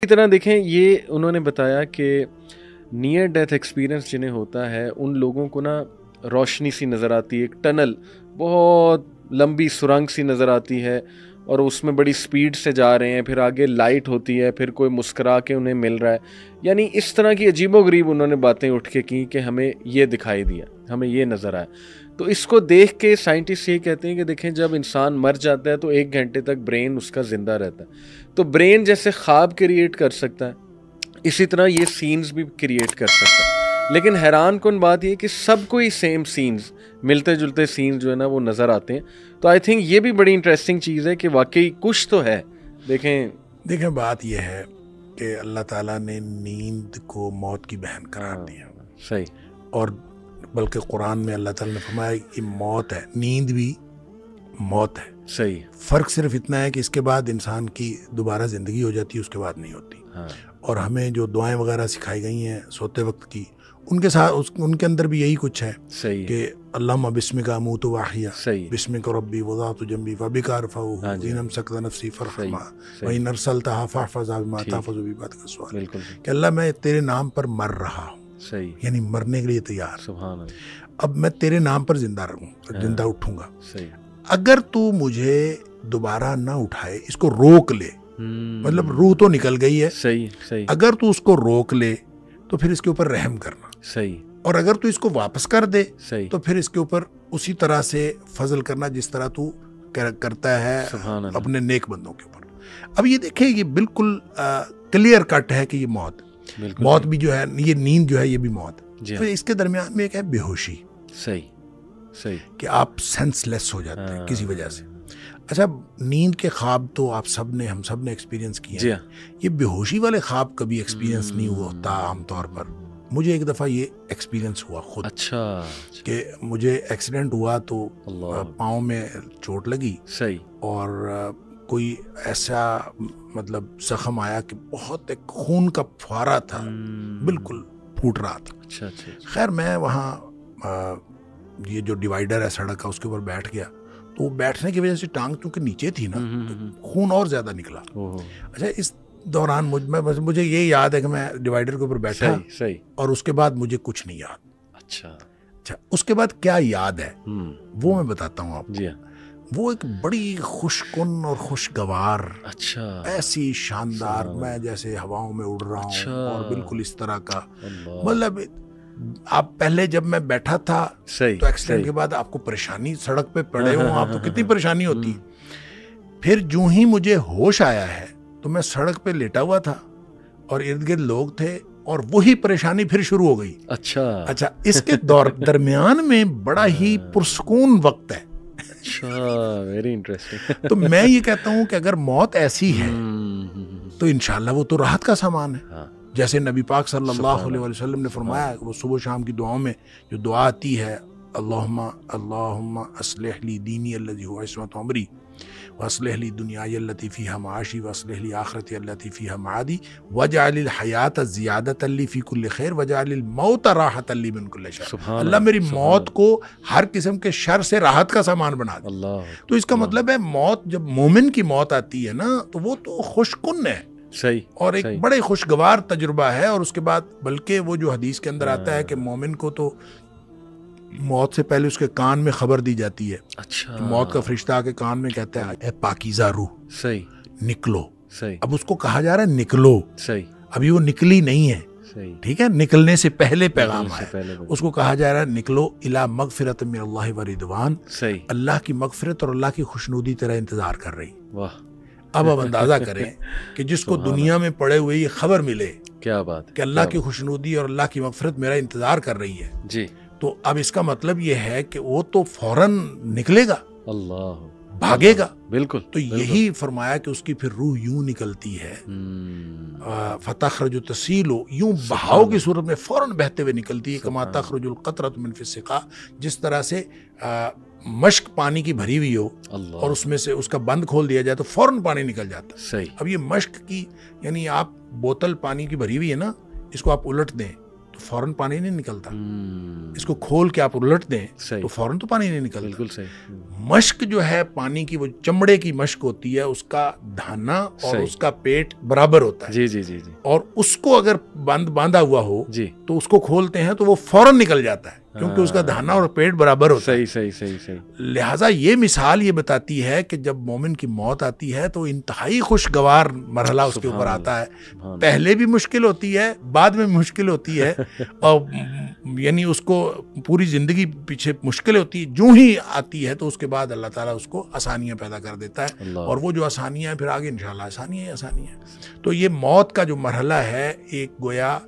اسی طرح دیکھیں یہ انہوں نے بتایا کہ نیئر ڈیتھ ایکسپیرئنس جنہیں ہوتا ہے ان لوگوں کو نا روشنی سی نظر آتی ہے، ایک ٹنل بہت لمبی سرنگ سی نظر آتی ہے اور اس میں بڑی سپیڈ سے جا رہے ہیں، پھر آگے لائٹ ہوتی ہے، پھر کوئی مسکرا کے انہیں مل رہا ہے، یعنی اس طرح کی عجیب و غریب انہوں نے باتیں اٹھ کے کی کہ ہمیں یہ دکھائی دیا، ہمیں یہ نظر آیا۔ تو اس کو دیکھ کے سائنٹسٹ یہ کہتے ہیں کہ دیکھیں جب انسان مر جاتا ہے تو 1 گھنٹے تک برین اس کا زندہ رہتا ہے، تو برین جیسے خواب کریٹ کر سکتا ہے اسی طرح یہ سینز بھی کریٹ کر سکتا ہے، لیکن حیران کن بات یہ کہ سب کو ہی سیم سینز، ملتے جلتے سینز جو ہے نا وہ نظر آتے ہیں۔ تو آئی تھنک یہ بھی بڑی انٹرسٹنگ چیز ہے کہ واقعی کچھ تو ہے۔ دیکھیں بات یہ ہے کہ اللہ تعالیٰ نے نیند کو موت کی بہن قرار دیا، صحیح، اور بلکہ قرآن میں اللہ تعالیٰ نے فرمایا کہ موت ہے، نیند بھی موت ہے، صحیح، فرق صرف اتنا ہے کہ اس کے بعد انسان کی دوبارہ زندگی ہو جاتی ہے، اس کے بعد نہیں ہوتی۔ اور ہمیں جو دعائیں وغیرہ سکھائی گئی ہیں سوتے وقت کی، ان کے ساتھ ان کے اندر بھی یہی کچھ ہے، صحیح، کہ اللہم بسمک اموت و احیا، صحیح، بسمک ربی وضعت جنبی فبک ارفعہ ان امسکت نفسی فرحمہ وان ارسلتہا فاحفظھا بما تحفظ به بعدک السؤال، بالکل، کہ اللہ میں تیرے نام پر مر رہا ہوں، صحیح، یعنی مرنے کے لیے تیار، سبحان اللہ، اب میں تیرے نام پر زندہ رہوں، زندہ اٹھوں گا، صحیح، اگر تو مجھے دوبارہ نہ اٹھائے، اس کو روک لے، مطلب روح تو نکل گئی ہے، صحیح، صحیح، اگر تو اس کو روک لے تو پھر اس کے اوپر رحم کرنا، صحیح، اور اگر تو اس کو واپس کر دے صحیح، تو پھر اس کے اوپر اسی طرح سے فضل کرنا جس طرح تو کرتا ہے سبحان اللہ، اپنے نیک بندوں کے اوپر۔ اب یہ دیکھیں یہ بالکل کلیئر کٹ ہے کہ یہ موت بھی جو ہے، یہ نیند جو ہے یہ بھی موت ہے۔ تو اس کے درمیان میں ایک ہے بے ہوشی، صحیح، صحیح، کہ آپ سینس لیس ہو جاتے ہیں کسی وجہ سے۔ اچھا، نیند کے خواب تو ہم سب نے ایکسپیرینس کیے ہیں، یہ بے ہوشی والے خواب کبھی ایکسپیرینس نہیں ہوتا عام طور پر۔ مجھے ایک دفعہ یہ ایکسپیرینس ہوا خود، اچھا، کہ مجھے ایکسیڈنٹ ہوا تو پاؤں میں چوٹ لگی، صحیح، اور کوئی ایسا مطلب زخم آیا کہ بہت ایک خون کا فوارہ تھا، بالکل پھوٹ رہا تھا۔ اچھا، اچھا، خیر میں وہاں یہ جو ڈیوائیڈر ہے سڑک کا اس کے اوپر بیٹھ گیا، تو وہ بیٹھنے کی وجہ سے ٹانگ چونکہ نیچے تھی نا تو خون اور زیادہ نکلا۔ اچھا، اس دوران مجھے یہ یاد ہے کہ میں ڈیوائیڈر کے اوپر بیٹھا، اور اس کے بعد مجھے کچھ نہیں یاد۔ اچھا، اس کے بعد کیا یاد ہے وہ میں بتاتا ہوں آپ کو۔ وہ ایک بڑی خوش کن اور خوشگوار، اچھا، ایسی شاندار، میں جیسے ہواؤں میں اڑ رہا ہوں، اور بالکل اس طرح کا، مطلب آپ پہلے جب میں بیٹھا تھا تو ایکسیڈنٹ کے بعد آپ کو پریشانی، سڑک پہ پڑے ہوں آپ تو کتنی پریشانی ہوتی ہے۔ پھر جو ہی مجھے ہوش آیا ہے تو میں سڑک پہ لیٹا ہوا تھا اور ارد گرد لوگ تھے، اور وہی پریشانی پھر شروع ہو گئی۔ اچھا، اس کے درمیان میں بڑا ہی پرسکون وقت ہے۔ اچھا، ویری انٹرسٹنگ۔ تو میں یہ کہتا ہوں کہ اگر موت ایسی ہے تو انشاءاللہ وہ تو راحت کا سامان ہے، جیسے نبی پاک صلی اللہ علیہ وسلم نے فرمایا، وہ صبح و شام کی دعاؤں میں جو دعا آتی ہے، اللہم اصلح لی دینی الذی هو عصمت امری واصلح لی دنیای التی فیہا معاشی واصلح لی آخرتی التی فیہا معادی واجعل الحیات زیادۃ لی فی کل خیر واجعل الموت راحۃ لی من کل شر۔ اللہ میری موت کو ہر قسم کے شر سے راحت کا سامان بنا دے۔ تو اس کا مطلب ہے موت، جب مومن کی موت آتی ہے نا تو وہ تو خوش کن ہے، صحیح، اور ایک بڑے خوشگوار تجربہ ہے۔ اور اس کے بعد بلکہ وہ جو حدیث کے اندر آتا ہے کہ مومن کو تو موت سے پہلے اس کے کان میں خبر دی جاتی ہے۔ اچھا، موت کا فرشتہ آ کے کان میں کہتا ہے، اے پاکیزہ روح، صحیح، نکلو۔ صحیح، اب اس کو کہا جا رہا ہے نکلو، صحیح، ابھی وہ نکلی نہیں ہے، صحیح، ٹھیک ہے، نکلنے سے پہلے پیغام آیا، اس کو کہا جا رہا ہے نکلو الی مغفرۃ من اللہ و رضوان، صحیح، اللہ کی مغفرت اور اللہ کی خوشنودی تیرا انتظار کر رہی۔ واہ، اب آپ اندازہ کریں کہ جس کو دنیا میں پڑے ہوئے یہ خبر ملے کیا بات کہ اللہ کی خوشنودی اور اللہ کی مغفرت میرا انتظار کر رہی ہے، جی، تو اب اس کا مطلب یہ ہے کہ وہ تو فوراً نکلے گا، اللہ بھاگے گا، بالکل۔ تو یہی فرمایا کہ اس کی پھر روح یوں نکلتی ہے، فتخرج تسیل، یوں بہاؤ کی صورت میں فوراً بہتے ہوئے نکلتی ہے، کما تخرج القطرۃ من فی السقا، جس طرح سے مشک پانی کی بھری ہوئی ہو اور اس میں سے اس کا بند کھول دیا جائے تو فوراً پانی نکل جاتا ہے۔ صحیح، اب یہ مشک کی، یعنی آپ بوتل پانی کی بھری ہوئی ہے نا، اس کو آپ الٹ دیں تو فوراً پانی نہیں نکلتا. اس کو کھول کے آپ الٹ دیں تو فوراً تو پانی نہیں نکلتا. بالکل صحیح. مشک جو ہے پانی کی، وہ چمڑے کی مشک ہوتی ہے، اس کا دھانا اور اس کا پیٹ برابر ہوتا ہے. جی جی جی جی. اور اس کو اگر باندھا ہوا ہو جی تو اس کو کھولتے ہیں تو وہ فوراً نکل جاتا ہے، کیونکہ اس کا دھانا اور پیٹ برابر ہوتا ہے. صحیح صحیح صحیح صحیح. لہٰذا یہ مثال یہ بتاتی ہے کہ جب مومن کی موت آتی ہے تو انتہائی خوشگوار مرحلہ اس کے اوپر آتا ہے. پہلے بھی مشکل ہوتی ہے، بعد میں مشکل ہوتی ہے، اور یعنی اس کو پوری زندگی پیچھے مشکل ہوتی ہے. جو ہی آتی ہے تو اس کے بعد اللہ تعالیٰ اس کو آسانیاں پیدا کر دیتا ہے، اور وہ جو آسانیاں ہیں پھر آگے انشاءاللہ آسانیاں ہی آسانیاں ہیں. تو یہ موت کا جو مرحلہ ہے ایک گویا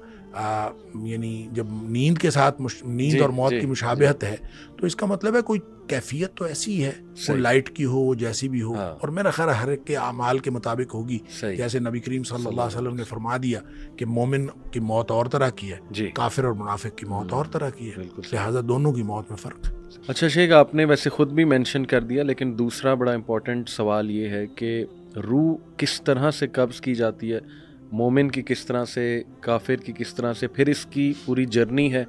یعنی جب نیند کے ساتھ نیند اور موت کی مشابہت ہے تو اس کا مطلب ہے کوئی کیفیت تو ایسی ہے، وہ لائٹ کی ہو، وہ جیسی بھی ہو، اور میرا خیال ہر ایک کے اعمال کے مطابق ہوگی. جیسے نبی کریم صلی اللہ علیہ وسلم نے فرما دیا کہ مومن کی موت اور طرح کی ہے، کافر اور منافق کی موت اور طرح کی ہے، لہٰذا دونوں کی موت میں فرق ہے. اچھا شیخ، آپ نے ویسے خود بھی مینشن کر دیا، لیکن دوسرا بڑا امپورٹنٹ سوال یہ ہے کہ روح کس طرح سے قبض کی جاتی ہے، مومن کی کس طرح سے، کافر کی کس طرح سے، پھر اس کی پوری جرنی ہے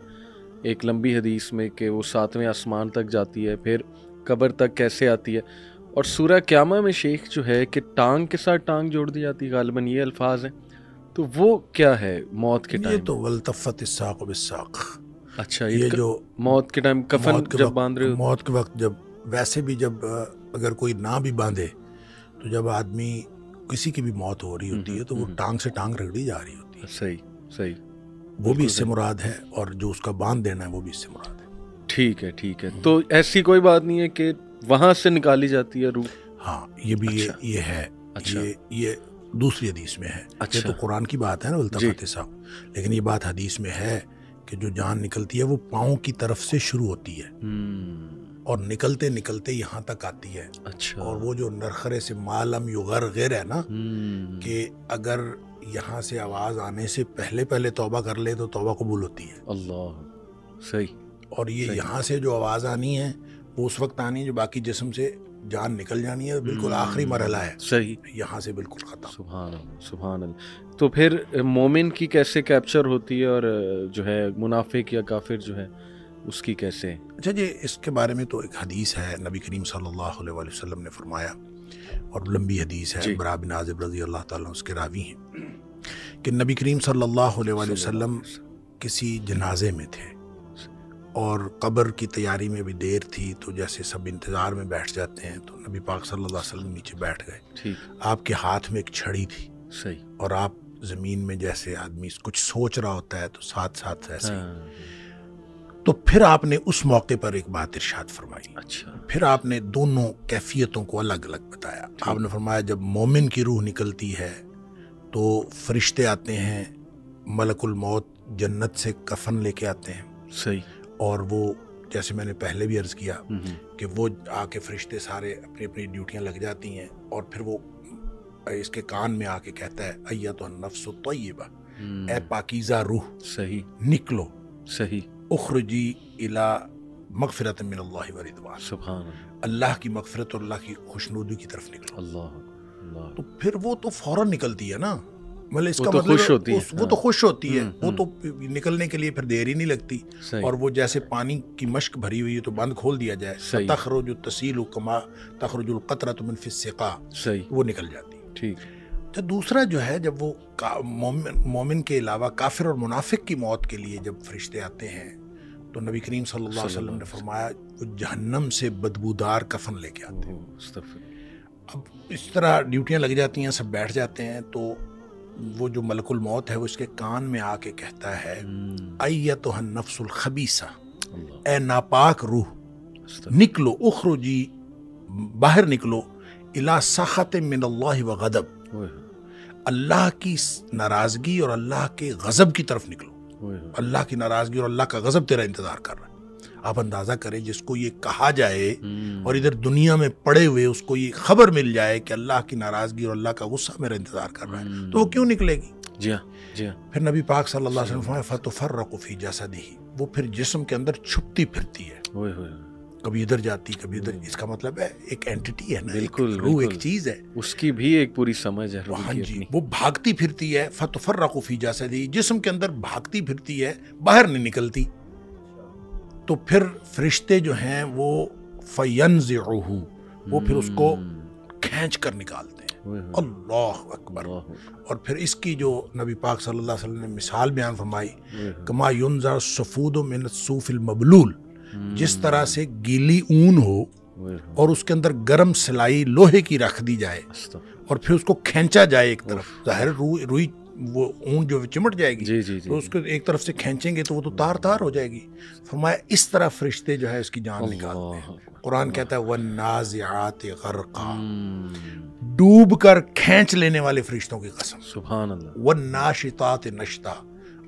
ایک لمبی حدیث میں کہ وہ 7ویں آسمان تک جاتی ہے، پھر قبر تک کیسے آتی ہے. اور سورہ قیامہ میں شیخ جو ہے کہ ٹانگ کے ساتھ ٹانگ جوڑ دی جاتی ہے، غالباً یہ الفاظ ہیں، تو وہ کیا ہے موت کے ٹائم؟ یہ تو والتفت الساق بالساق. اچھا، یہ جو موت کے ٹائم کفن جب باندھ رہے ہو، موت کے وقت جب ویسے بھی جب اگر کوئی نہ بھی باندھے تو جب آدمی کسی کی بھی موت ہو رہی ہوتی ہے تو وہ ٹانگ سے ٹانگ رگڑی جا رہی ہوتی ہے. صحیح صحیح، وہ بھی اس سے مراد ہے، اور جو اس کا باندھ دینا ہے وہ بھی اس سے مراد ہے. ٹھیک ہے ٹھیک ہے. تو ایسی کوئی بات نہیں ہے کہ وہاں سے نکالی جاتی ہے روح؟ ہاں، یہ بھی یہ ہے. یہ دوسری حدیث میں ہے. یہ تو قرآن کی بات ہے نا والتفت الساق، لیکن یہ بات حدیث میں ہے کہ جو جان نکلتی ہے وہ پاؤں کی طرف سے شروع ہوتی ہے اور نکلتے نکلتے یہاں تک آتی ہے. اچھا. اور وہ جو نرخرے سے معلم یغرغر ہے نا، کہ اگر یہاں سے آواز آنے سے پہلے توبہ کر لے تو توبہ قبول ہوتی ہے. اللہ، صحیح. اور یہ یہاں سے جو آواز آنی ہے وہ اس وقت آنی ہے جو باقی جسم سے جان نکل جانی ہے، بالکل آخری مرحلہ ہے. صحیح. یہاں سے بالکل ختم. سبحان اللہ سبحان اللہ. تو پھر مومن کی کیسے کیپچر ہوتی ہے، اور جو ہے منافق یا کافر جو ہے اس کی کیسے؟ اچھا جی، اس کے بارے میں تو ایک حدیث ہے، نبی کریم صلی اللہ علیہ وسلم نے فرمایا، اور لمبی حدیث ہے، برا بن عازب رضی اللہ تعالیٰ اس کے راوی ہیں، کہ نبی کریم صلی اللہ علیہ وسلم کسی جنازے میں تھے اور قبر کی تیاری میں بھی دیر تھی، تو جیسے سب انتظار میں بیٹھ جاتے ہیں تو نبی پاک صلی اللہ علیہ وسلم نیچے بیٹھ گئے. آپ کے ہاتھ میں ایک چھڑی تھی. صحیح. اور آپ زمین میں جیسے آدمی کچھ سوچ رہا ہوتا ہے تو ساتھ ساتھ ایسے. تو پھر آپ نے اس موقع پر ایک بات ارشاد فرمائی. اچھا. پھر آپ نے دونوں کیفیتوں کو الگ الگ بتایا. آپ نے فرمایا جب مومن کی روح نکلتی ہے تو فرشتے آتے ہیں، ملک الموت جنت سے کفن لے کے آتے ہیں. صحیح. اور وہ جیسے میں نے پہلے بھی عرض کیا کہ وہ آ کے فرشتے سارے اپنی اپنی ڈیوٹیاں لگ جاتی ہیں، اور پھر وہ اس کے کان میں آ کے کہتا ہے ایتھا النفس الطیبہ، اے پاکیزہ روح، صحیح نکلو، صحیح اخرجی الی مغفرۃ من اللہ ورضوان، سبحان اللہ کی مغفرت اور اللہ کی خوشنودی کی طرف نکلو. اللہ. تو پھر وہ تو فوراً نکلتی ہے نا، مطلب اس کا مطلب وہ تو خوش ہوتی ہے، وہ تو نکلنے کے لیے پھر دیر ہی نہیں لگتی. اور وہ جیسے پانی کی مشک بھری ہوئی ہے تو بند کھول دیا جائے، تخرج تسیل کما تخرج القطرۃ من فی السقا، وہ نکل جاتی. ٹھیک. تو دوسرا جو ہے، جب وہ مومن کے علاوہ کافر اور منافق کی موت کے لیے جب فرشتے آتے ہیں تو نبی کریم صلی اللہ علیہ وسلم نے فرمایا وہ جہنم سے بدبودار کفن لے کے آتے ہیں. اب اس طرح ڈیوٹیاں لگ جاتی ہیں، سب بیٹھ جاتے ہیں، تو وہ جو ملک الموت ہے وہ اس کے کان میں آ کے کہتا ہے ایتھا النفس الخبیثہ، اے ناپاک روح، نکلو، اخرجی، باہر نکلو، الی سخط من اللہ وغضب، اللہ کی ناراضگی اور اللہ کے غضب کی طرف نکلو. اللہ کی ناراضگی اور اللہ کا غضب تیرا انتظار کر رہا ہے. آپ اندازہ کریں جس کو یہ کہا جائے اور ادھر دنیا میں پڑے ہوئے اس کو یہ خبر مل جائے کہ اللہ کی ناراضگی اور اللہ کا غصہ میرا انتظار کر رہا ہے، تو وہ کیوں نکلے گی؟ جی ہاں. پھر نبی پاک صلی اللہ علیہ وسلم فرمایا فتفرق فی جسدہ، وہ پھر جسم کے اندر چھپتی پھرتی ہے. کبھی ادھر جاتی کبھی ادھر. اس کا مطلب ہے ایک اینٹی ہے نا, بالکل روح ایک چیز ہے, اس کی بھی ایک پوری سمجھ ہے. ہاں جی, وہ بھاگتی پھرتی ہے. فتفرق فی جسدی, جسم کے اندر بھاگتی پھرتی ہے, باہر نہیں نکلتی. تو پھر فرشتے جو ہیں وہ فینزعہ, وہ پھر اس کو کھینچ کر نکالتے ہیں. اللہ اکبر. اور پھر اس کی جو نبی پاک صلی اللہ علیہ وسلم نے مثال بیان فرمائی, کما ینزع الصفود من الصوف المبلول, جس طرح سے گیلی اون ہو اور اس کے اندر گرم سلائی لوہے کی رکھ دی جائے اور پھر اس کو کھینچا جائے ایک طرف, ظاہر روئی وہ اون جو چمٹ جائے گی, تو اس کو ایک طرف سے کھینچیں گے تو وہ تو تار تار ہو جائے گی. فرمایا اس طرح فرشتے جو ہے اس کی جان نکالتے ہیں. قرآن کہتا ہے وَالنَّازِعَاتِ غَرْقًا, ڈوب کر کھینچ لینے والے فرشتوں کی قسم, سبحان اللہ. وَالنَّاشِطَاتِ نَشْطًا,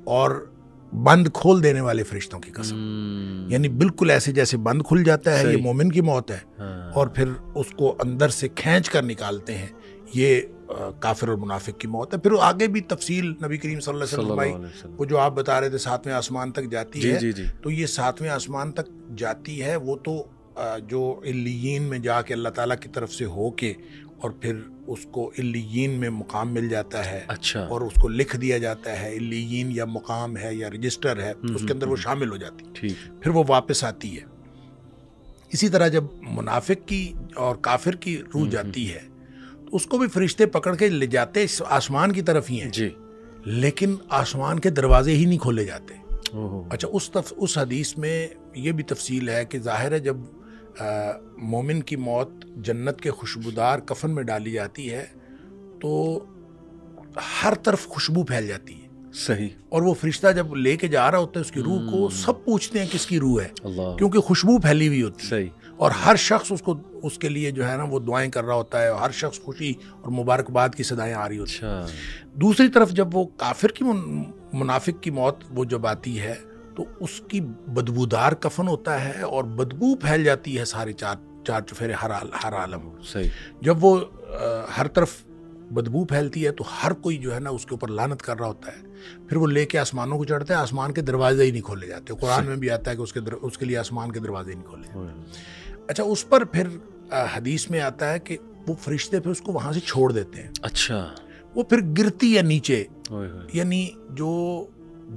اور بند کھول دینے والے فرشتوں کی قسم. یعنی بالکل ایسے جیسے بند کھل جاتا ہے, یہ مومن کی موت ہے, اور پھر اس کو اندر سے کھینچ کر نکالتے ہیں, یہ کافر اور منافق کی موت ہے. پھر آگے بھی تفصیل نبی کریم صلی اللہ علیہ وسلم بھائی, وہ جو آپ بتا رہے تھے 7ویں آسمان تک جاتی ہے, تو یہ 7ویں آسمان تک جاتی ہے. وہ تو جو علیین میں جا کے اللہ تعالیٰ کی طرف سے ہو کے اور پھر اس کو علیین میں مقام مل جاتا ہے, اچھا, اور اس کو لکھ دیا جاتا ہے علیین یا مقام ہے یا رجسٹر ہے, اس کے اندر وہ شامل ہو جاتی ہے, پھر وہ واپس آتی ہے. اسی طرح جب منافق کی اور کافر کی روح جاتی ہے تو اس کو بھی فرشتے پکڑ کے لے جاتے آسمان کی طرف ہی ہیں جی, لیکن آسمان کے دروازے ہی نہیں کھولے جاتے. اچھا, اس حدیث میں یہ بھی تفصیل ہے کہ ظاہر ہے جب مومن کی موت جنت کے خوشبودار کفن میں ڈالی جاتی ہے تو ہر طرف خوشبو پھیل جاتی ہے. صحیح. اور وہ فرشتہ جب لے کے جا رہا ہوتا ہے اس کی روح کو, سب پوچھتے ہیں کس کی روح ہے, کیونکہ خوشبو پھیلی ہوئی ہوتی ہے. صحیح. اور ہر شخص اس کے لیے جو ہے نا وہ دعائیں کر رہا ہوتا ہے, اور ہر شخص خوشی اور مبارکباد کی صدائیں آ رہی ہوتی ہیں. دوسری طرف جب وہ کافر کی منافق کی موت وہ جب آتی ہے تو اس کی بدبودار کفن ہوتا ہے اور بدبو پھیل جاتی ہے سارے چار چفیرے ہر عالم. صحیح. جب وہ ہر طرف بدبو پھیلتی ہے تو ہر کوئی جو ہے نا اس کے اوپر لعنت کر رہا ہوتا ہے. پھر وہ لے کے آسمانوں کو چڑھتا ہے, آسمان کے دروازے ہی نہیں کھولے جاتے. قرآن میں بھی آتا ہے کہ اس کے لیے آسمان کے دروازے ہی نہیں کھولے جاتے. اچھا, اس پر پھر حدیث میں آتا ہے کہ وہ فرشتے پھر اس کو وہاں سے چھوڑ دیتے ہیں. اچھا. وہ پھر گرتی ہے نیچے, یعنی جو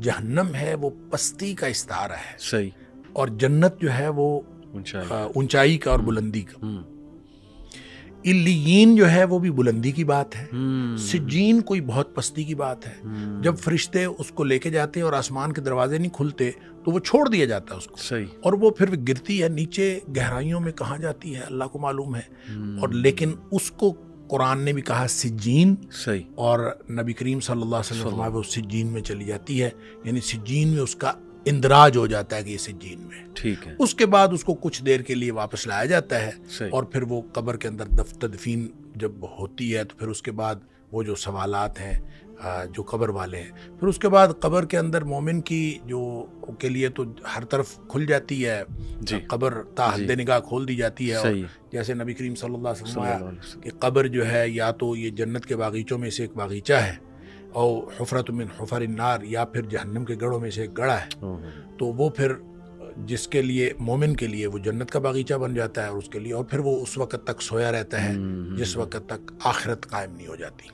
جہنم ہے وہ پستی کا استعارہ ہے. صحیح. اور جنت جو ہے وہ اونچائی کا اور بلندی کا. علیین جو ہے وہ بھی بلندی کی بات ہے, سجین کوئی بہت پستی کی بات ہے. جب فرشتے اس کو لے کے جاتے ہیں اور آسمان کے دروازے نہیں کھلتے تو وہ چھوڑ دیا جاتا ہے اس کو. صحیح. اور وہ پھر گرتی ہے نیچے گہرائیوں میں, کہاں جاتی ہے اللہ کو معلوم ہے. اور لیکن اس کو قرآن نے بھی کہا سجین. صحیح. اور نبی کریم صلی اللہ علیہ وسلم فرمایا وہ سجین میں چلی جاتی ہے, یعنی سجین میں اس کا اندراج ہو جاتا ہے کہ یہ سجین میں. ٹھیک ہے. اس کے بعد اس کو کچھ دیر کے لیے واپس لایا جاتا ہے, اور پھر وہ قبر کے اندر تدفین جب ہوتی ہے تو پھر اس کے بعد وہ جو سوالات ہیں جو قبر والے ہیں, پھر اس کے بعد قبر کے اندر مومن کی جو کے لیے تو ہر طرف کھل جاتی ہے قبر, تا حد نگاہ کھول دی جاتی ہے. اور جیسے نبی کریم صلی اللہ علیہ وسلم فرمایا کہ قبر جو ہے یا تو یہ جنت کے باغیچوں میں سے ایک باغیچہ ہے, اور حفرت من حفر النار, یا پھر جہنم کے گڑھوں میں سے ایک گڑھا ہے. تو وہ پھر جس کے لیے مومن کے لیے وہ جنت کا باغیچہ بن جاتا ہے, اور اس کے لیے, اور پھر وہ اس وقت تک سویا رہتا ہے جس وقت تک آخرت قائم نہیں ہو جاتی.